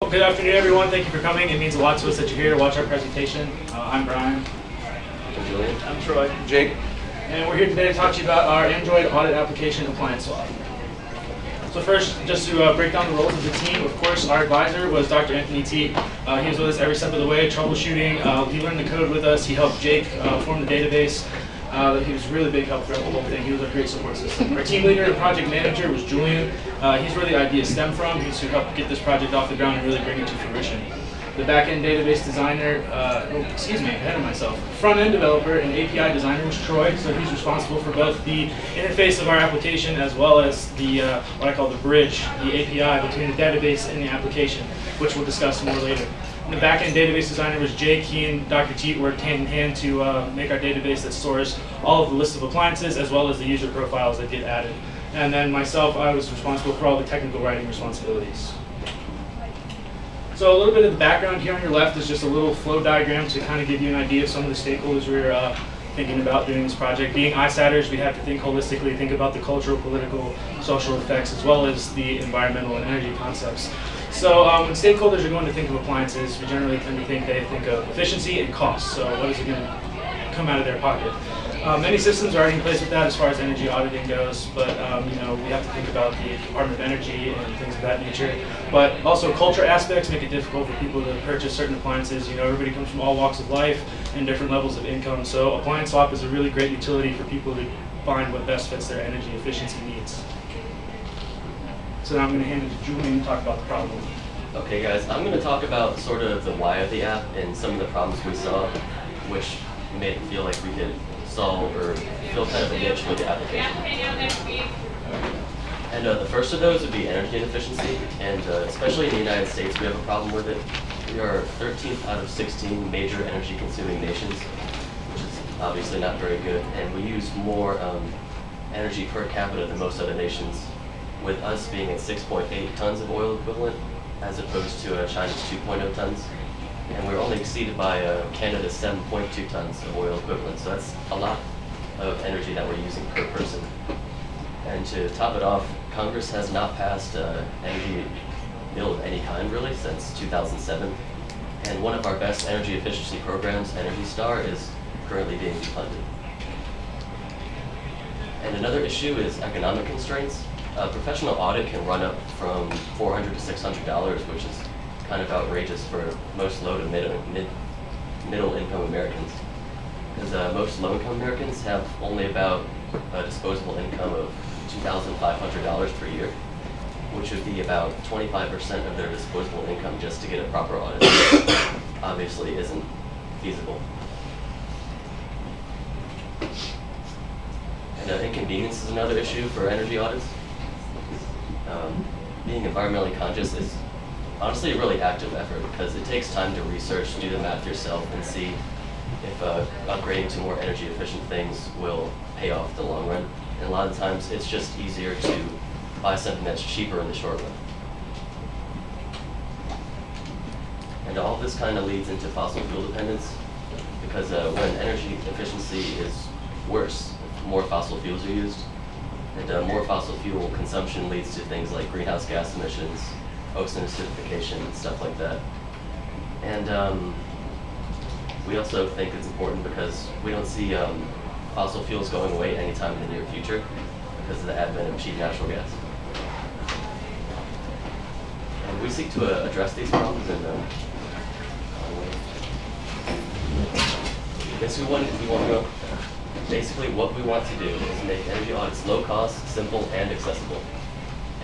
Well, good afternoon, everyone. Thank you for coming. It means a lot to us that you're here to watch our presentation. I'm Bryan. I'm Julian. I'm Troy. Jake. And we're here today to talk to you about our Android audit application appliance swap. So first, just to break down the roles of the team, of course, our advisor was Dr. Anthony Teate. He was with us every step of the way, troubleshooting. He learned the code with us. He helped Jake form the database. He was a really big help throughout the whole thing. He was a great support system. Our team leader and project manager was Julian. He's where the ideas stem from. He's who helped get this project off the ground and really bring it to fruition. The back-end database designer, ahead of myself. Front-end developer and API designer was Troy, so he's responsible for both the interface of our application as well as the, what I call the bridge, the API between the database and the application, which we'll discuss more later. And the back-end database designer was Jake. He and Dr. Teate worked hand in hand to make our database that stores all of the list of appliances as well as the user profiles that get added. And then myself, I was responsible for all the technical writing responsibilities. So a little bit of the background here on your left is just a little flow diagram to kind of give you an idea of some of the stakeholders we're thinking about doing this project. Being ISATers, we have to think holistically, think about the cultural, political, social effects, as well as the environmental and energy concepts. So when stakeholders are going to think of appliances, we generally tend to think of efficiency and cost. So what is it going to come out of their pocket? Many systems are already in place with that as far as energy auditing goes, but we have to think about the Department of Energy and things of that nature. But also culture aspects make it difficult for people to purchase certain appliances. Everybody comes from all walks of life and different levels of income. So appliance swap is a really great utility for people to find what best fits their energy efficiency needs. So now I'm going to hand it to Julian to talk about the problem. Okay guys, I'm going to talk about sort of the why of the app and some of the problems we saw, which made it feel like we could solve or fill kind of a niche with the application. And the first of those would be energy inefficiency, and especially in the United States we have a problem with it. We are 13th out of 16 major energy consuming nations, which is obviously not very good, and we use more energy per capita than most other nations, with us being at 6.8 tons of oil equivalent as opposed to China's 2.0 tons. And we're only exceeded by Canada's 7.2 tons of oil equivalent. So that's a lot of energy that we're using per person. And to top it off, Congress has not passed energy bill of any kind really since 2007. And one of our best energy efficiency programs, Energy Star, is currently being defunded. And another issue is economic constraints. A professional audit can run up from $400 to $600, which is kind of outrageous for most low to middle income Americans. Because most low income Americans have only about a disposable income of $2,500 per year, which would be about 25% of their disposable income just to get a proper audit. Obviously isn't feasible. And inconvenience is another issue for energy audits. Being environmentally conscious is honestly a really active effort because it takes time to research, do the math yourself, and see if upgrading to more energy efficient things will pay off in the long run. And a lot of times it's just easier to buy something that's cheaper in the short run. And all this kind of leads into fossil fuel dependence because when energy efficiency is worse, more fossil fuels are used. And more fossil fuel consumption leads to things like greenhouse gas emissions, ozone acidification, and stuff like that. And we also think it's important because we don't see fossil fuels going away anytime in the near future because of the advent of cheap natural gas. And we seek to address these problems in basically what we want to do is make energy audits low cost, simple, and accessible.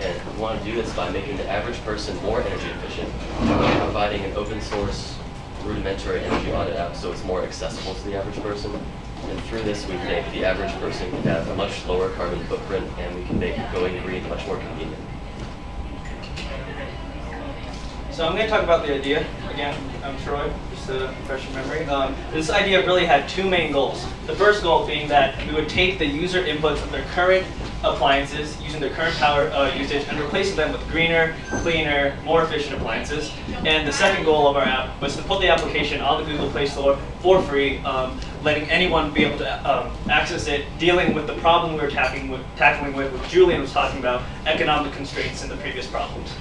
And we want to do this by making the average person more energy efficient, by providing an open source, rudimentary energy audit app so it's more accessible to the average person. And through this, we think the average person can have a much lower carbon footprint, and we can make going green much more convenient. So I'm going to talk about the idea. Again, I'm Troy, just to refresh your memory. This idea really had two main goals. The first goal being that we would take the user inputs of their current appliances using their current power usage and replace them with greener, cleaner, more efficient appliances. And the second goal of our app was to put the application on the Google Play Store for free, letting anyone be able to access it, dealing with the problem we were tackling with, what Julian was talking about, economic constraints in the previous problems.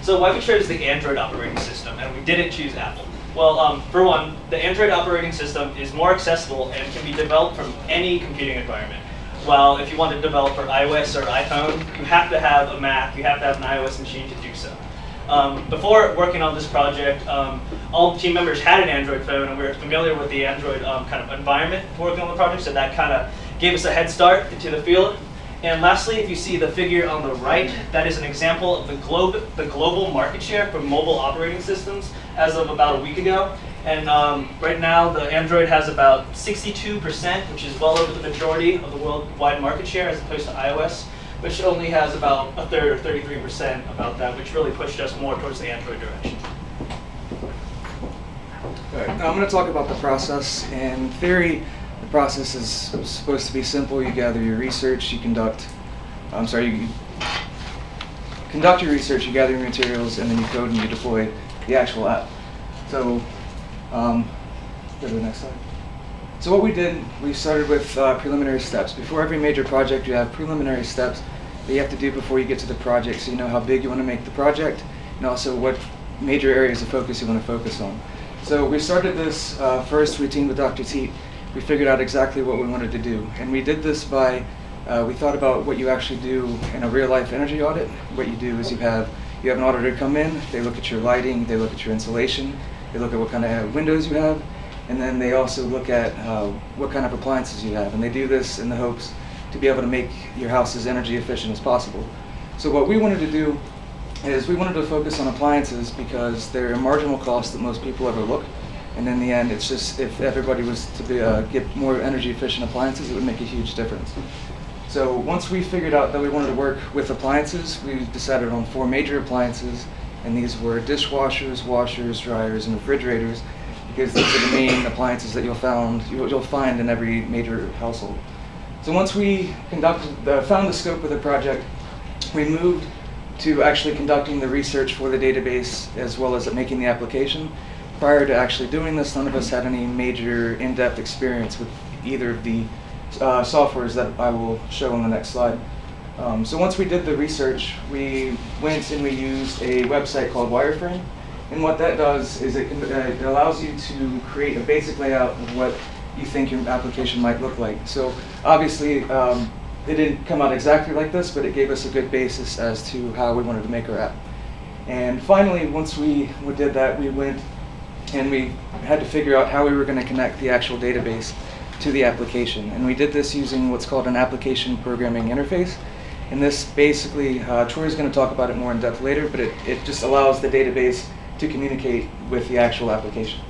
So why we chose the Android operating system and we didn't choose Apple? Well, for one, the Android operating system is more accessible and can be developed from any computing environment. While if you want to develop for iOS or iPhone, you have to have a Mac, you have to have an iOS machine to do so. Before working on this project, all team members had an Android phone and we were familiar with the Android kind of environment for working on the project, so that kind of gave us a head start into the field. And lastly, if you see the figure on the right, that is an example of the global market share for mobile operating systems as of about a week ago. And right now, the Android has about 62%, which is well over the majority of the worldwide market share, as opposed to iOS, which only has about a third or 33% about that, which really pushed us more towards the Android direction. All right, now I'm going to talk about the process. In theory, the process is supposed to be simple. You gather your research, you conduct your research, you gather your materials, and then you code and you deploy the actual app. So, go to the next slide. So what we did, we started with preliminary steps. Before every major project, you have preliminary steps that you have to do before you get to the project, so you know how big you want to make the project, and also what major areas of focus you want to focus on. So we started this first routine with Dr. Teate. We figured out exactly what we wanted to do, and we did this by, we thought about what you actually do in a real-life energy audit. What you do is you have an auditor come in, they look at your lighting, they look at your insulation, they look at what kind of windows you have, and then they also look at what kind of appliances you have, and they do this in the hopes to be able to make your house as energy efficient as possible. So what we wanted to do is we wanted to focus on appliances because they're a marginal cost that most people overlook. And in the end, it's just if everybody was to get more energy efficient appliances, it would make a huge difference. So once we figured out that we wanted to work with appliances, we decided on 4 major appliances, and these were dishwashers, washers, dryers, and refrigerators, because these are the main appliances that you'll find in every major household. So once we found the scope of the project, we moved to actually conducting the research for the database as well as making the application. Prior to actually doing this, none of us had any major in-depth experience with either of the softwares that I will show on the next slide. So once we did the research, we went and we used a website called Wireframe. And what that does is it allows you to create a basic layout of what you think your application might look like. So obviously, it didn't come out exactly like this, but it gave us a good basis as to how we wanted to make our app. And finally, once we did that, we went and we had to figure out how we were going to connect the actual database to the application. And we did this using what's called an application programming interface. And this basically, Troy's going to talk about it more in depth later, but it just allows the database to communicate with the actual application.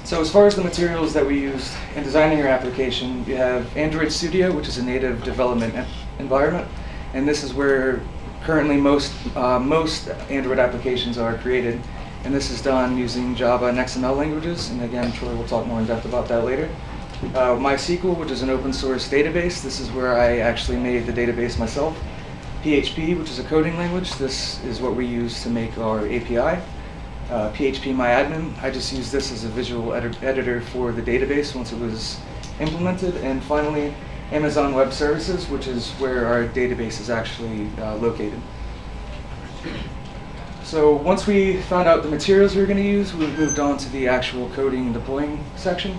So as far as the materials that we used in designing your application, you have Android Studio, which is a native development environment. And this is where currently most Android applications are created. And this is done using Java and XML languages. And again, Troy will talk more in depth about that later. MySQL, which is an open source database. This is where I actually made the database myself. PHP, which is a coding language. This is what we use to make our API. PHP MyAdmin, I just used this as a visual editor for the database once it was implemented. And finally, Amazon Web Services, which is where our database is actually located. So once we found out the materials we were going to use, we moved on to the actual coding and deploying section.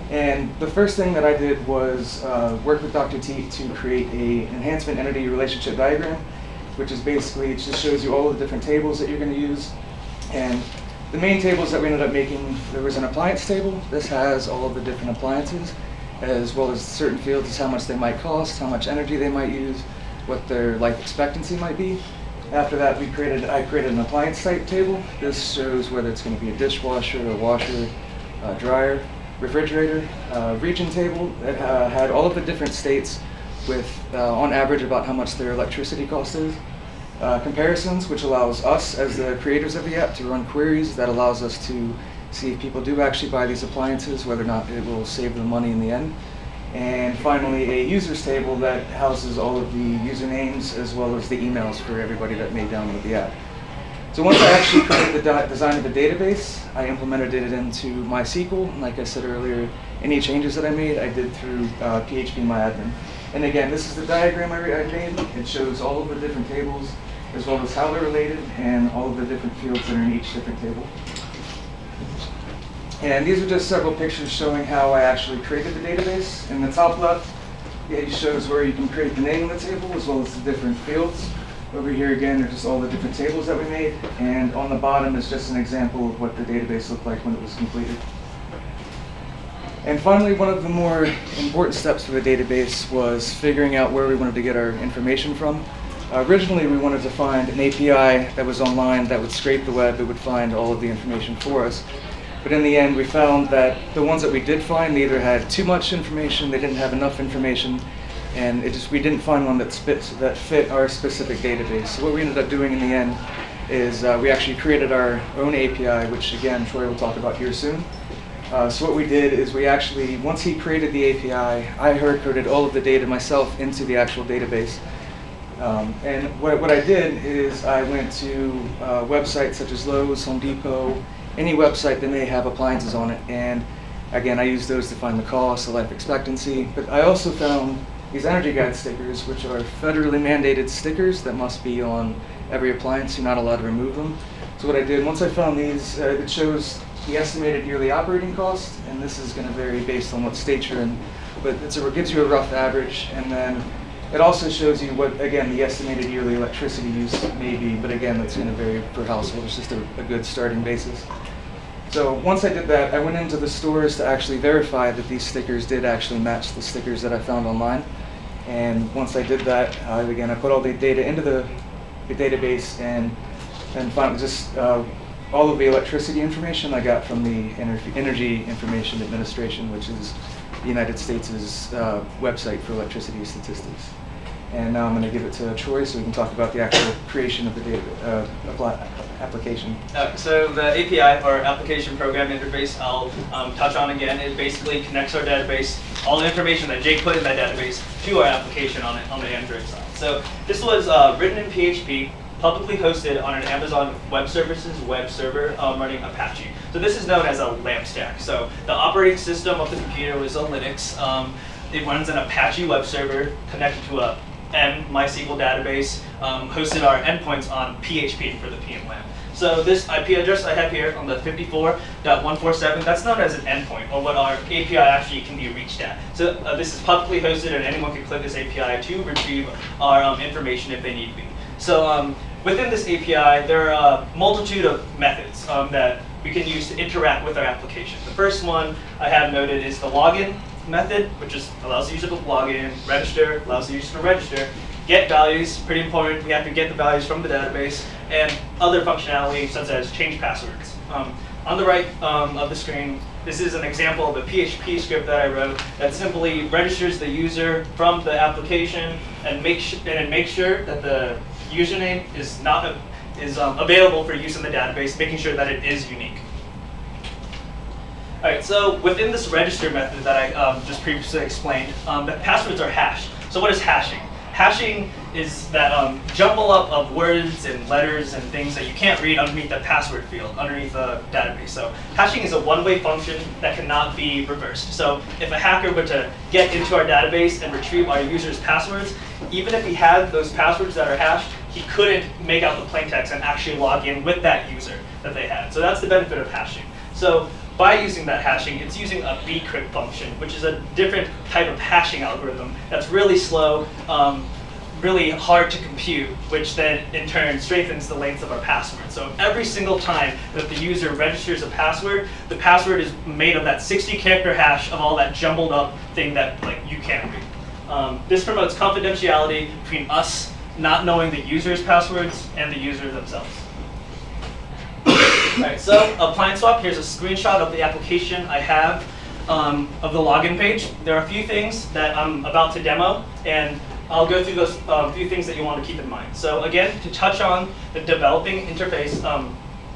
And the first thing that I did was work with Dr. Teate to create an enhancement entity relationship diagram, which is basically, it just shows you all the different tables that you're going to use. And the main tables that we ended up making, there was an appliance table. This has all of the different appliances, as well as certain fields as how much they might cost, how much energy they might use, what their life expectancy might be. After that, I created an appliance type table. This shows whether it's going to be a dishwasher, a washer, a dryer, refrigerator. Region table that had all of the different states with, on average, about how much their electricity cost is. Comparisons, which allows us as the creators of the app to run queries that allows us to see if people do actually buy these appliances, whether or not it will save them money in the end. And finally, a users table that houses all of the usernames as well as the emails for everybody that may download the app. So once I actually created the design of the database, I implemented it into MySQL. And like I said earlier, any changes that I made, I did through PHP MyAdmin. And again, this is the diagram I made. It shows all of the different tables as well as how they're related and all of the different fields that are in each different table. And these are just several pictures showing how I actually created the database. In the top left, it shows where you can create the name of the table as well as the different fields. Over here again are just all the different tables that we made. And on the bottom is just an example of what the database looked like when it was completed. And finally, one of the more important steps for the database was figuring out where we wanted to get our information from. Originally, we wanted to find an API that was online that would scrape the web, that would find all of the information for us. But in the end, we found that the ones that we did find, they either had too much information, they didn't have enough information, and we didn't find one that fit our specific database. So what we ended up doing in the end is we actually created our own API, which again, Troy will talk about here soon. So what we did is we actually, once he created the API, I hard-coded all of the data myself into the actual database. And what I did is I went to websites such as Lowe's, Home Depot, any website that may have appliances on it, and again, I used those to find the cost, the life expectancy, but I also found these energy guide stickers, which are federally mandated stickers that must be on every appliance. You're not allowed to remove them. So what I did, once I found these, it shows the estimated yearly operating cost, and this is going to vary based on what state you're in, but it gives you a rough average, and then it also shows you what, again, the estimated yearly electricity use may be, but again, that's going to vary per household. It's just a good starting basis. So once I did that, I went into the stores to actually verify that these stickers did actually match the stickers that I found online. And once I did that, again, I put all the data into the database and found just all of the electricity information I got from the Energy Information Administration, which is the United States' website for electricity statistics. And now I'm going to give it to Troy so we can talk about the actual creation of the data application. So the API, or application program interface, I'll touch on again. It basically connects our database, all the information that Jake put in that database, to our application on the Android side. So this was written in PHP, publicly hosted on an Amazon Web Services web server running Apache. So this is known as a LAMP stack. So the operating system of the computer was a Linux. It runs an Apache web server connected to a MySQL database, hosted our endpoints on PHP for the PM LAMP. So this IP address I have here on the 54.147, that's known as an endpoint, or what our API actually can be reached at. So this is publicly hosted, and anyone can click this API to retrieve our information if they need to be. So within this API, there are a multitude of methods that we can use to interact with our application. The first one I have noted is the login method, which just allows the user to log in, register, allows the user to register, get values, pretty important, we have to get the values from the database, and other functionality such as change passwords. On the right of the screen, this is an example of a PHP script that I wrote that simply registers the user from the application and makes sure that the username is available for use in the database, making sure that it is unique. All right, so within this register method that I just previously explained, the passwords are hashed. So what is hashing? Hashing is that jumble up of words and letters and things that you can't read underneath the password field, underneath the database. So hashing is a one-way function that cannot be reversed. So if a hacker were to get into our database and retrieve our user's passwords, even if he had those passwords that are hashed, he couldn't make out the plaintext and actually log in with that user that they had. So that's the benefit of hashing. So by using that hashing, it's using a bcrypt function, which is a different type of hashing algorithm that's really slow, really hard to compute, which then in turn strengthens the length of our password. So every single time that the user registers a password, the password is made of that 60-character hash of all that jumbled up thing that you can't read. This promotes confidentiality between us not knowing the user's passwords and the user themselves. All right, so appliance swap, here's a screenshot of the application I have of the login page. There are a few things that I'm about to demo, and I'll go through those few things that you want to keep in mind. So again, to touch on the developing interface,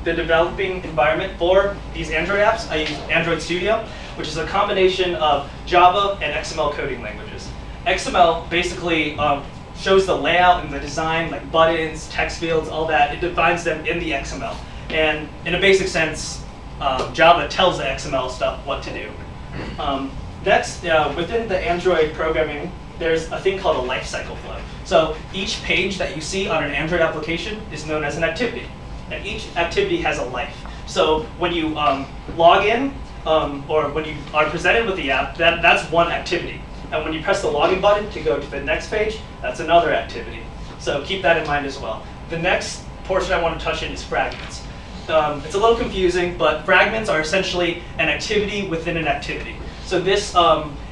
the developing environment for these Android apps, I use Android Studio, which is a combination of Java and XML coding languages. XML basically shows the layout and the design, like buttons, text fields, all that. It defines them in the XML. And in a basic sense, Java tells the XML stuff what to do. Next, within the Android programming there's a thing called a lifecycle flow. So each page that you see on an Android application is known as an activity. And each activity has a life. So when you log in, or when you are presented with the app, that's one activity. And when you press the login button to go to the next page, that's another activity. So keep that in mind as well. The next portion I want to touch in is fragments. It's a little confusing, but fragments are essentially an activity within an activity. So this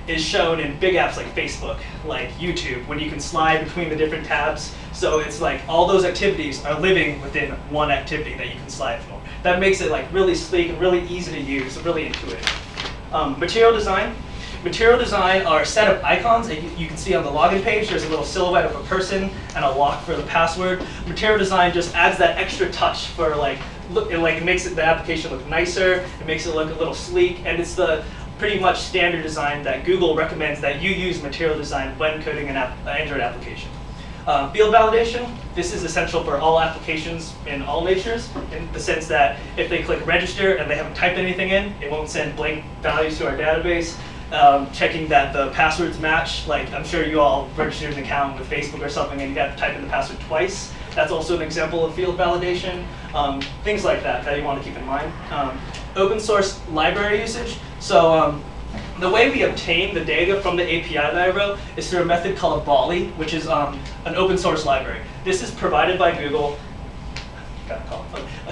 is shown in big apps like Facebook, like YouTube, when you can slide between the different tabs. So it's like all those activities are living within one activity that you can slide for. That makes it like really sleek and really easy to use, really intuitive. Material design. Material design are a set of icons that you can see on the login page. There's a little silhouette of a person and a lock for the password. Material design just adds that extra touch for it makes the application look nicer. It makes it look a little sleek, and it's the pretty much standard design that Google recommends that you use material design when coding an Android application. Field validation, this is essential for all applications in all natures, in the sense that if they click register and they haven't typed anything in, it won't send blank values to our database. Checking that the passwords match, like I'm sure you all registered an account with Facebook or something and you got to type in the password twice. That's also an example of field validation. Things like that you want to keep in mind. Open source library usage. So the way we obtain the data from the API that I wrote is through a method called Volley, which is an open source library. This is provided by Google.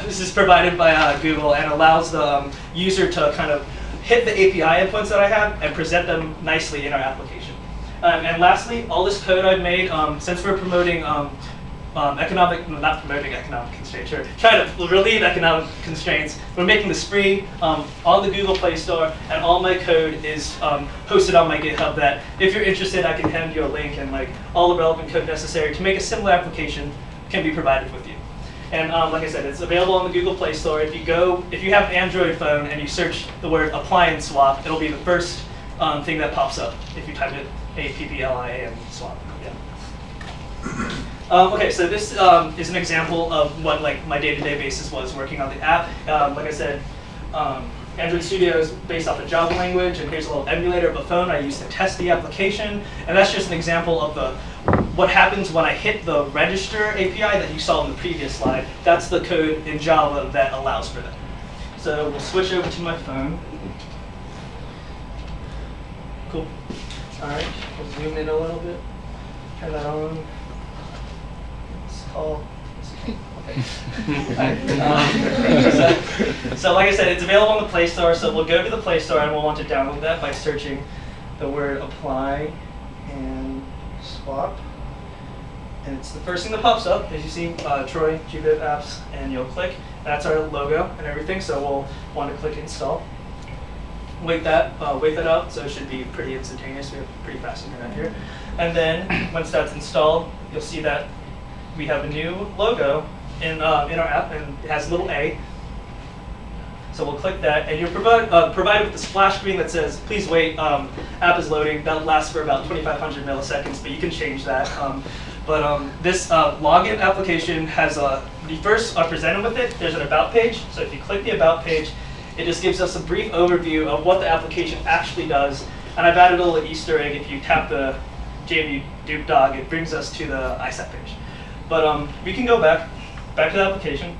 This is provided by Google and allows the user to kind of hit the API inputs that I have and present them nicely in our application. And lastly, all this code I've made, since we're promoting not promoting economic constraints, or trying to relieve economic constraints, we're making this free on the Google Play Store, and all my code is hosted on my GitHub that if you're interested, I can hand you a link, and like all the relevant code necessary to make a similar application can be provided with you. And like I said, it's available on the Google Play Store. If you have an Android phone and you search the word appliance swap, it'll be the first thing that pops up if you type it APPLIAN swap. Yeah. Okay, so this is an example of what my day-to-day basis was working on the app. Like I said, Android Studio is based off a Java language, and here's a little emulator of a phone I used to test the application. And that's just an example of what happens when I hit the register API that you saw in the previous slide. That's the code in Java that allows for that. So we'll switch over to my phone. Cool. All right, we'll zoom in a little bit. Turn that on. So like I said, it's available on the Play Store, so we'll go to the Play Store and we'll want to download that by searching the word apply and swap. And it's the first thing that pops up, as you see, Troy, GBIT apps, and you'll click. That's our logo and everything, so we'll want to click install. Wait that out, so it should be pretty instantaneous. We have pretty fast internet here. And then once that's installed, you'll see that we have a new logo in our app, and it has a little A. So we'll click that, and you're provided with the splash screen that says, please wait, app is loading. That'll last for about 2,500 milliseconds, but you can change that. This login application has when you first are presented with it, there's an about page. So if you click the about page, it just gives us a brief overview of what the application actually does. And I've added a little Easter egg. If you tap the JMU Duke dog, it brings us to the ISAT page. But we can go back to the application.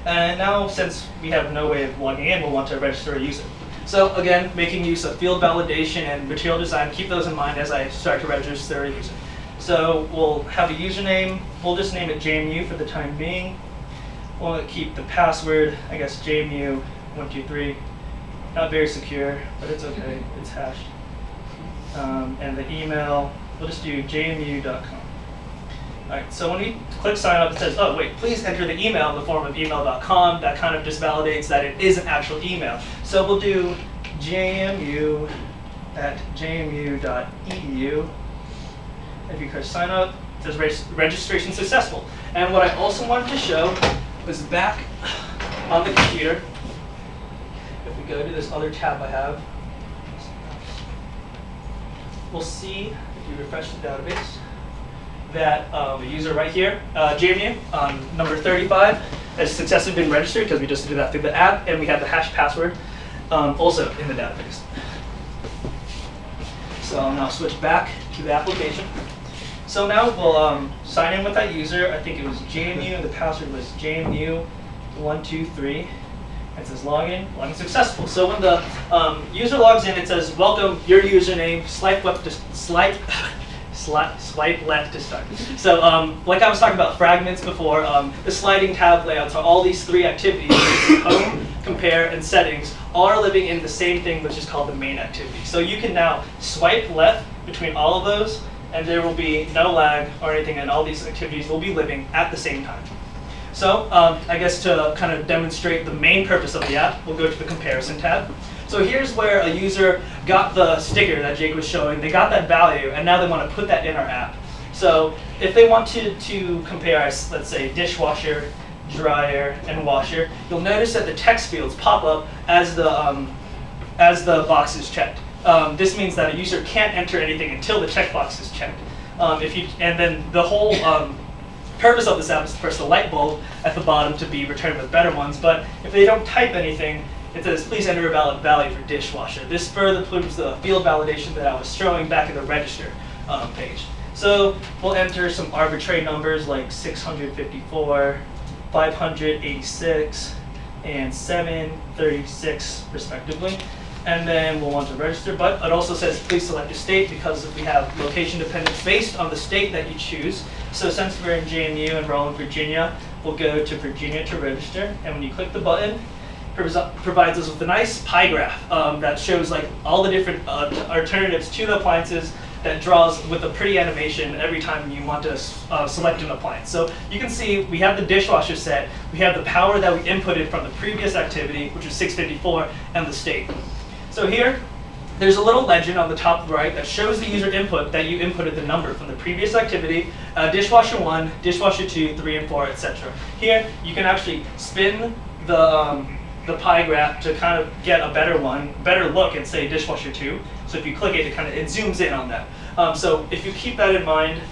And now, since we have no way of logging in, we'll want to register a user. So again, making use of field validation and material design, keep those in mind as I start to register a user. So we'll have a username. We'll just name it JMU for the time being. We'll keep the password, I guess, JMU123. Not very secure, but it's okay. It's hashed. And the email, we'll just do jmu.com. All right, so when we click sign up, it says, oh wait, please enter the email in the form of email.com. That kind of just validates that it is an actual email. So we'll do jmu@jmu.edu. If you click sign up, it says registration successful. And what I also wanted to show was back on the computer. If we go to this other tab I have, we'll see, if you refresh the database, that the user right here, JMU, number 35, has successfully been registered because we just did that through the app, and we have the hash password also in the database. So I'll now switch back to the application. So now we'll sign in with that user. I think it was JMU, and the password was JMU123. It says login successful. So when the user logs in, it says welcome your username, swipe left to start. So like I was talking about fragments before, the sliding tab layouts are all these three activities, home, compare, and settings, all are living in the same thing, which is called the main activity. So you can now swipe left between all of those, and there will be no lag or anything, and all these activities will be living at the same time. So I guess to kind of demonstrate the main purpose of the app, we'll go to the comparison tab. So here's where a user got the sticker that Jake was showing. They got that value, and now they want to put that in our app. So if they wanted to compare, let's say, dishwasher, dryer, and washer, you'll notice that the text fields pop up as the box is checked. This means that a user can't enter anything until the checkbox is checked. And then the whole purpose of this app is to press the light bulb at the bottom to be returned with better ones. But if they don't type anything, it says, please enter a valid value for dishwasher. This further proves the field validation that I was showing back in the register page. So we'll enter some arbitrary numbers like 654, 586, and 736 respectively. And then we'll want to register, but it also says please select a state because we have location dependence based on the state that you choose. So since we're in JMU and we're all in Virginia, we'll go to Virginia to register. And when you click the button, it provides us with a nice pie graph that shows like all the different alternatives to the appliances that draws with a pretty animation every time you want to select an appliance. So you can see we have the dishwasher set, we have the power that we inputted from the previous activity, which was 654, and the state. So here, there's a little legend on the top right that shows the user input that you inputted the number from the previous activity, dishwasher 1, dishwasher 2, 3, and 4, etc. Here, you can actually spin the pie graph to kind of get a better look and say dishwasher 2. So if you click it, it zooms in on that. So if you keep that in mind,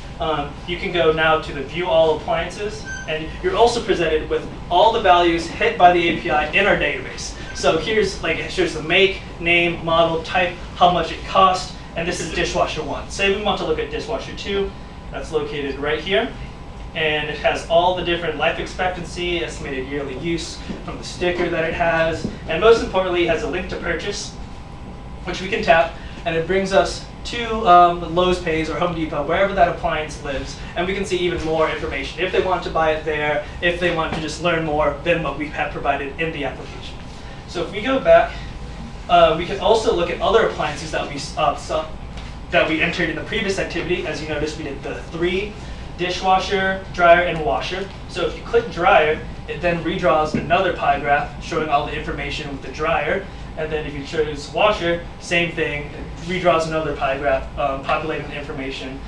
you can go now to the view all appliances, and you're also presented with all the values hit by the API in our database. So here's it shows the make, name, model, type, how much it cost, and this is dishwasher 1. Say we want to look at dishwasher 2, that's located right here. And it has all the different life expectancy, estimated yearly use from the sticker that it has, and most importantly, it has a link to purchase, which we can tap, and it brings us to Lowe's Pays or Home Depot, wherever that appliance lives, and we can see even more information if they want to buy it there, if they want to just learn more than what we have provided in the application. So if we go back, we can also look at other appliances that we entered in the previous activity. As you notice, we did the 3, dishwasher, dryer, and washer. So if you click dryer, it then redraws another pie graph showing all the information with the dryer. And then if you choose washer, same thing, it redraws another pie graph populating the information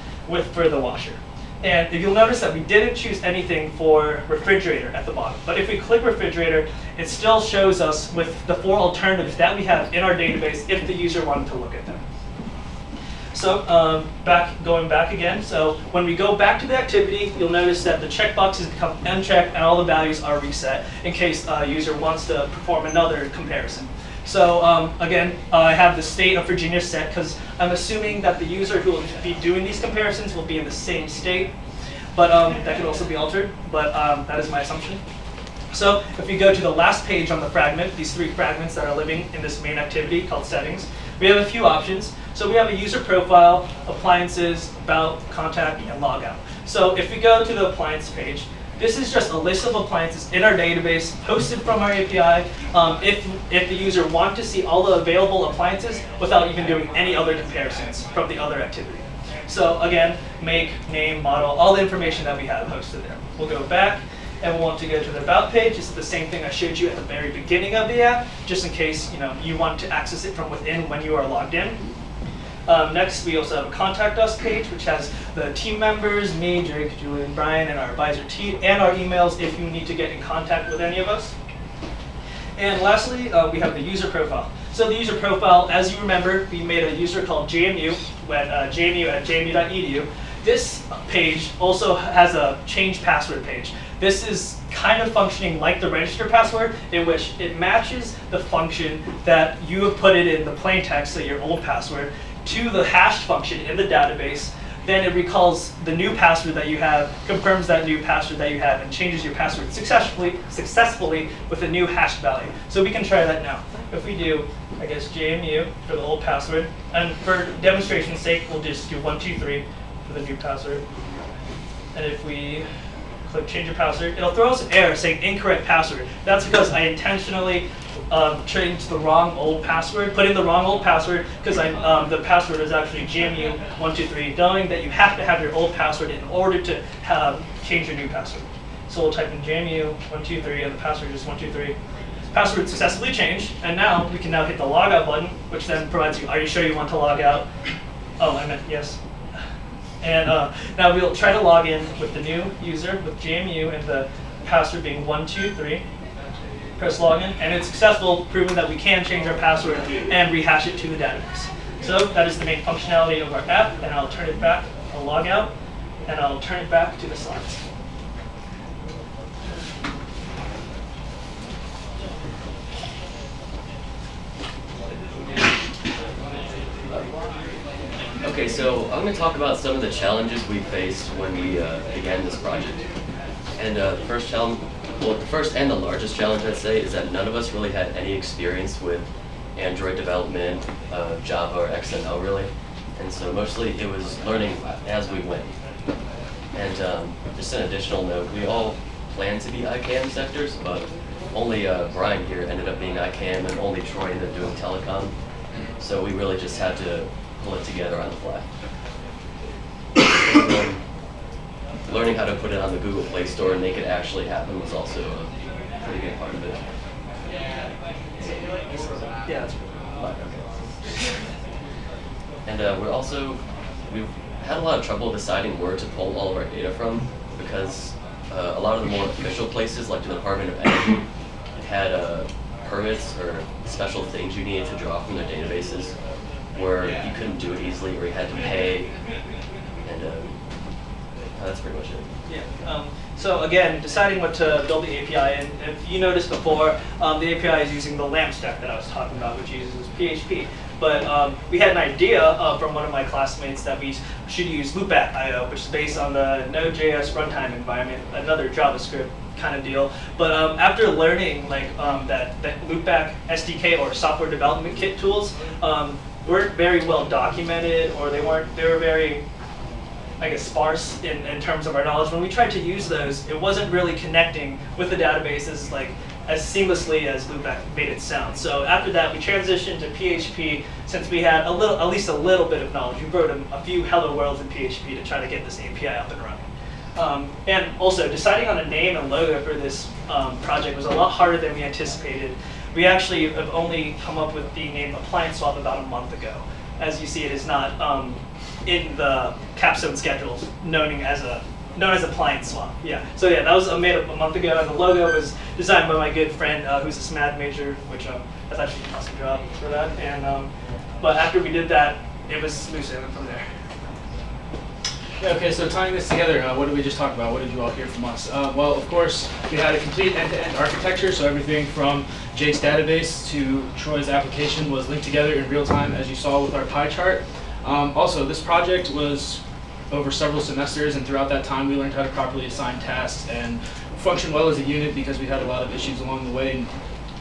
for the washer. And if you'll notice that we didn't choose anything for refrigerator at the bottom. But if we click refrigerator, it still shows us with the 4 alternatives that we have in our database if the user wanted to look at them. So going back again, so when we go back to the activity, you'll notice that the checkboxes become unchecked and all the values are reset in case a user wants to perform another comparison. So again, I have the state of Virginia set because I'm assuming that the user who will be doing these comparisons will be in the same state, but that could also be altered, but that is my assumption. So if we go to the last page on the fragment, these 3 fragments that are living in this main activity called settings, we have a few options. So we have a user profile, appliances, about, contact, and logout. So if we go to the appliance page, this is just a list of appliances in our database posted from our API if the user wants to see all the available appliances without even doing any other comparisons from the other activity. So again, make, name, model, all the information that we have posted there. We'll go back and we'll want to go to the about page. This is the same thing I showed you at the very beginning of the app, just in case you want to access it from within when you are logged in. Next, we also have a contact us page, which has the team members, me, Jake, Julian, Bryan, and our advisor Teate, and our emails if you need to get in contact with any of us. And lastly, we have the user profile. So the user profile, as you remember, we made a user called JMU at jmu.edu. This page also has a change password page. This is kind of functioning like the register password, in which it matches the function that you have put it in the plain text, so your old password, to the hashed function in the database. Then it recalls the new password that you have, confirms that new password that you have, and changes your password successfully with a new hashed value. So we can try that now. If we do, I guess, JMU for the old password, and for demonstration's sake, we'll just do 123 for the new password. And if we click change your password, it'll throw us an error saying incorrect password. That's because I intentionally changed the wrong old password, put in the wrong old password, because the password is actually JMU123, knowing that you have to have your old password in order to change your new password. So we'll type in JMU123 and the password is 123. Password successfully changed, and now we can now hit the logout button, which then provides you, are you sure you want to log out? Oh, I meant yes. And now we'll try to log in with the new user with JMU and the password being 123. Press login, and it's successful, proving that we can change our password and rehash it to the database. So that is the main functionality of our app, and I'll turn it back, I'll log out, and I'll turn it back to the slides. Okay, so I'm going to talk about some of the challenges we faced when we began this project. And the first challenge, well, the first and the largest challenge, I'd say, is that none of us really had any experience with Android development, Java or XML really. And so mostly it was learning as we went. And just an additional note, we all planned to be ICAM sectors, but only Bryan here ended up being ICAM, and only Troy ended up doing telecom. So we really just had to pull it together on the fly. And then learning how to put it on the Google Play Store and make it actually happen was also a pretty good part of it. Yeah, that's And we've had a lot of trouble deciding where to pull all of our data from, because a lot of the more official places, like the Department of Energy, had permits or special things you needed to draw from their databases, where you couldn't do it easily, or you had to pay, and that's pretty much it. Yeah. So again, deciding what to build the API, and if you noticed before, the API is using the LAMP stack that I was talking about, which uses PHP. But we had an idea from one of my classmates that we should use loopback.io, which is based on the Node.js runtime environment, another JavaScript kind of deal. But after learning that loopback SDK or software development kit tools weren't very well documented, or they were very, I guess, sparse in terms of our knowledge. When we tried to use those, it wasn't really connecting with the databases as seamlessly as loopback made it sound. So after that, we transitioned to PHP, since we had at least a little bit of knowledge. We wrote a few hello worlds in PHP to try to get this API up and running. And also, deciding on a name and logo for this project was a lot harder than we anticipated. We actually have only come up with the name Appliance Swap about a month ago. As you see, it is not in the capstone schedules known as Appliance Swap. Yeah. So yeah, that was made up a month ago, and the logo was designed by my good friend who's a SMAD major, which that's actually an awesome job for that. And but after we did that, it was smooth sailing from there. Yeah, okay, so tying this together, what did we just talk about? What did you all hear from us? Well, of course, we had a complete end-to-end architecture, so everything from Jake's database to Troy's application was linked together in real time, as you saw with our pie chart. Also, this project was over several semesters, and throughout that time, we learned how to properly assign tasks and function well as a unit, because we had a lot of issues along the way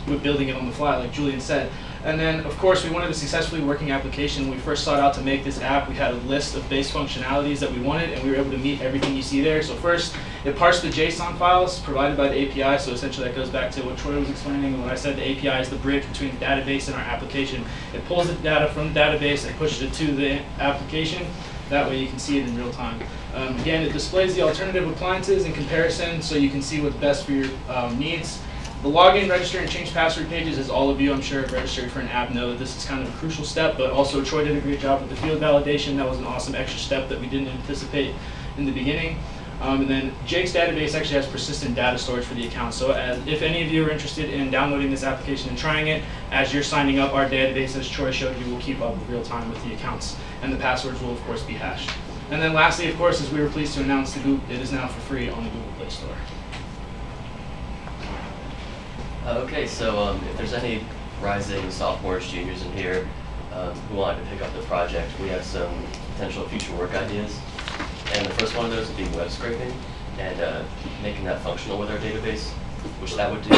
with building it on the fly, like Julian said. And then, of course, we wanted a successfully working application. When we first sought out to make this app, we had a list of base functionalities that we wanted, and we were able to meet everything you see there. So first, it parsed the JSON files provided by the API. So essentially, that goes back to what Troy was explaining. And when I said the API is the bridge between the database and our application, it pulls the data from the database and pushes it to the application. That way, you can see it in real time. Again, it displays the alternative appliances in comparison, so you can see what's best for your needs. The login, register, and change password pages, as all of you, I'm sure, have registered for an app, know that this is kind of a crucial step, but also Troy did a great job with the field validation. That was an awesome extra step that we didn't anticipate in the beginning. And then Jake's database actually has persistent data storage for the account. So if any of you are interested in downloading this application and trying it, as you're signing up, our database, as Troy showed you, will keep up in real time with the accounts. And the passwords will, of course, be hashed. And then lastly, of course, as we were pleased to announce, it is now for free on the Google Play Store. Okay, so if there's any rising sophomores, juniors in here, who wanted to pick up the project. We have some potential future work ideas. And the first one of those would be web scraping and making that functional with our database, which that would do.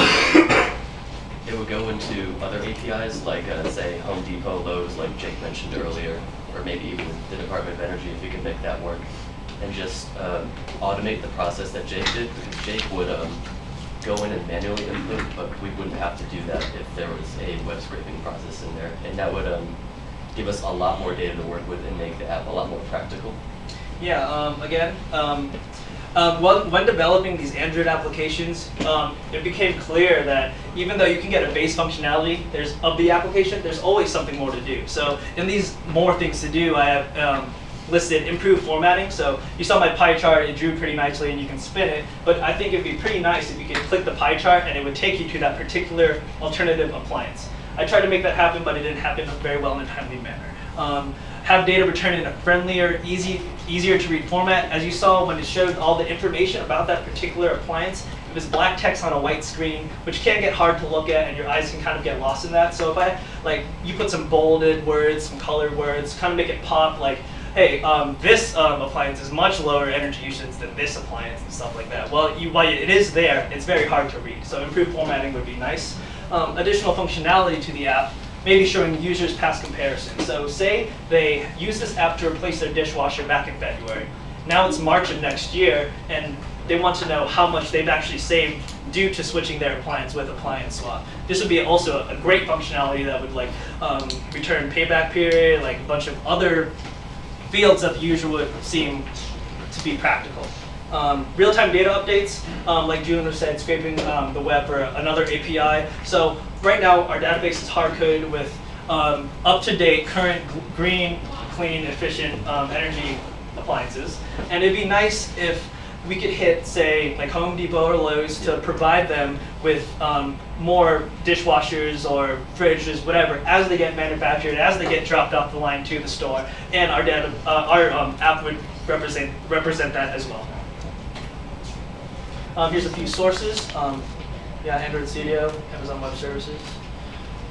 It would go into other APIs like, say, Home Depot, Lowe's, like Jake mentioned earlier, or maybe even the Department of Energy if we could make that work, and just automate the process that Jake did, because Jake would go in and manually input, but we wouldn't have to do that if there was a web scraping process in there, and that would give us a lot more data to work with and make the app a lot more practical. Yeah, when developing these Android applications, it became clear that even though you can get a base functionality of the application, there's always something more to do. So in these more things to do, I have listed improved formatting. So you saw my pie chart, it drew pretty nicely and you can spin it, but I think it'd be pretty nice if you could click the pie chart and it would take you to that particular alternative appliance. I tried to make that happen, but it didn't happen very well in a timely manner. Have data returned in a friendlier, easier to read format. As you saw when it showed all the information about that particular appliance, it was black text on a white screen, which can get hard to look at and your eyes can kind of get lost in that. So if you put some bolded words, some colored words, kind of make it pop, like, hey, this appliance is much lower energy usage than this appliance and stuff like that. Well, while it is there, it's very hard to read. So improved formatting would be nice. Additional functionality to the app, maybe showing users past comparisons. So say they use this app to replace their dishwasher back in February. Now it's March of next year, and they want to know how much they've actually saved due to switching their appliance with appliance swap. This would be also a great functionality that would return payback period, like a bunch of other fields that the user would seem to be practical. Real-time data updates, like Julian said, scraping the web for another API. So right now, our database is hard-coded with up-to-date, current, green, clean, efficient energy appliances. And it'd be nice if we could hit, say, like Home Depot or Lowe's to provide them with more dishwashers or fridges, whatever, as they get manufactured, as they get dropped off the line to the store. And our app would represent that as well. Here's a few sources. Android Studio, Amazon Web Services.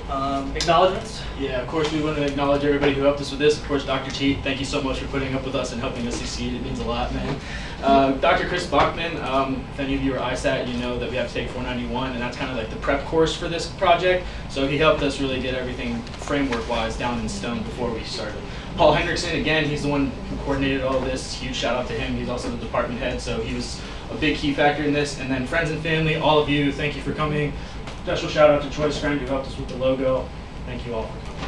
Acknowledgements? Yeah, of course we want to acknowledge everybody who helped us with this. Of course, Dr. Teate, thank you so much for putting up with us and helping us succeed. It means a lot, man. Dr. Chris Bachman, if any of you are ISAT, you know that we have to take 491, and that's kind of like the prep course for this project. So he helped us really get everything framework-wise down in stone before we started. Paul Hendrickson, again, he's the one who coordinated all of this. Huge shout out to him. He's also the department head, so he was a big key factor in this. And then friends and family, all of you, thank you for coming. Special shout out to Troy's friend who helped us with the logo. Thank you all for coming.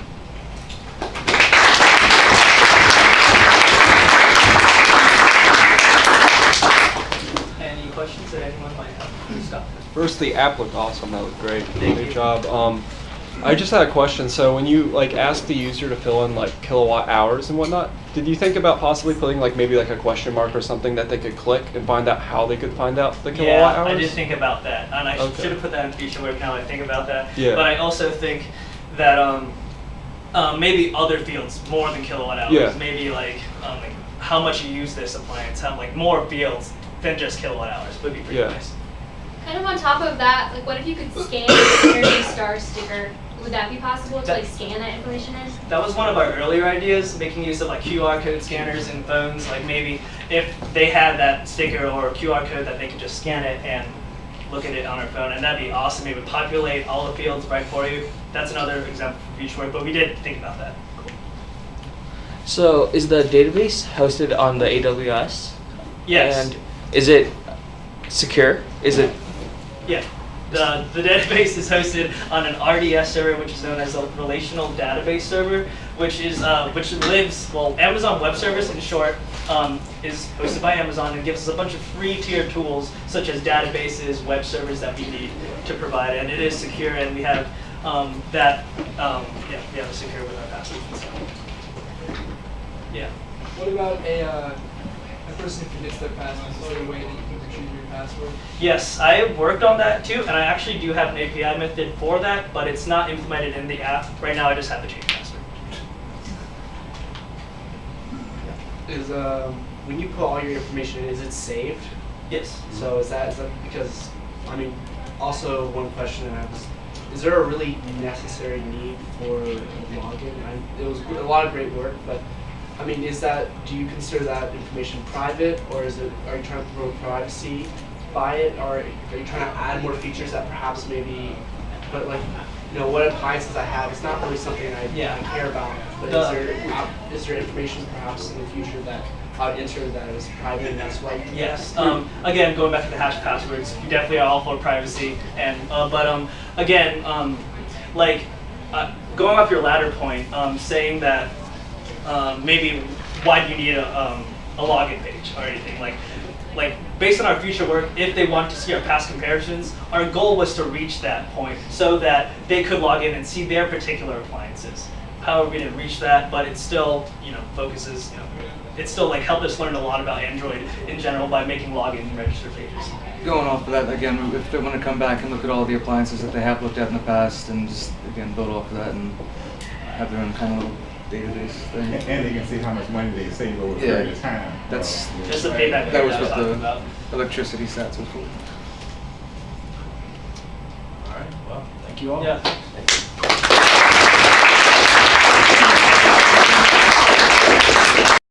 Any questions that anyone might have? Stop. First, the app looked awesome. That was great. Great job. I just had a question. So when you ask the user to fill in kilowatt hours and whatnot, did you think about possibly putting maybe a question mark or something that they could click and find out how they could find out the kilowatt hours? Yeah, I did think about that, and I should have put that in feature work. Now I think about that. Yeah. But I also think that maybe other fields more than kilowatt hours. Yeah. Maybe how much you use this appliance. Have more fields than just kilowatt hours would be pretty nice. Kind of on top of that, what if you could scan the Energy Star sticker? Would that be possible to scan that information in? That was one of our earlier ideas, making use of QR code scanners in phones. Maybe if they had that sticker or QR code that they could just scan it and look at it on our phone, and that'd be awesome. It would populate all the fields right for you. That's another example for feature work, but we did think about that. Cool. So is the database hosted on the AWS? Yes. And is it secure? Is it? Yeah. The database is hosted on an RDS server, which is known as a relational database server, which lives, Amazon Web Service in short, is hosted by Amazon and gives us a bunch of free tier tools such as databases, web servers that we need to provide, and it is secure, and we have we have it secure with our passwords and stuff. Yeah. What about a person who forgets their password? Is there a way that you can retrieve your password? Yes, I have worked on that too, and I actually do have an API method for that, but it's not implemented in the app. Right now I just have the change password. Is when you put all your information in, is it saved? Yes. So is that because, also one question, and I was is there a really necessary need for a login? It was a lot of great work, but I mean, do you consider that information private, or are you trying to promote privacy by it, or are you trying to add more features that perhaps maybe, but like, what appliances I have, it's not really something I care about, but is there information perhaps in the future that I would enter that is private and that's why? Yes. Again, going back to the hash passwords, you definitely are all for privacy, and going off your latter point, saying that maybe why do you need a login page or anything like based on our future work, if they want to see our past comparisons, our goal was to reach that point so that they could log in and see their particular appliances. However, we didn't reach that, but it still, focuses, it still helped us learn a lot about Android in general by making login and register pages. Going off of that, again, if they want to come back and look at all the appliances that they have looked at in the past and just, again, build off of that and have their own kind of little database thing. And they can see how much money they save over a period of time. That's just the payback that was I was what talking the about. electricity stats was for. All right. Well, thank you all. Yeah. Thank you.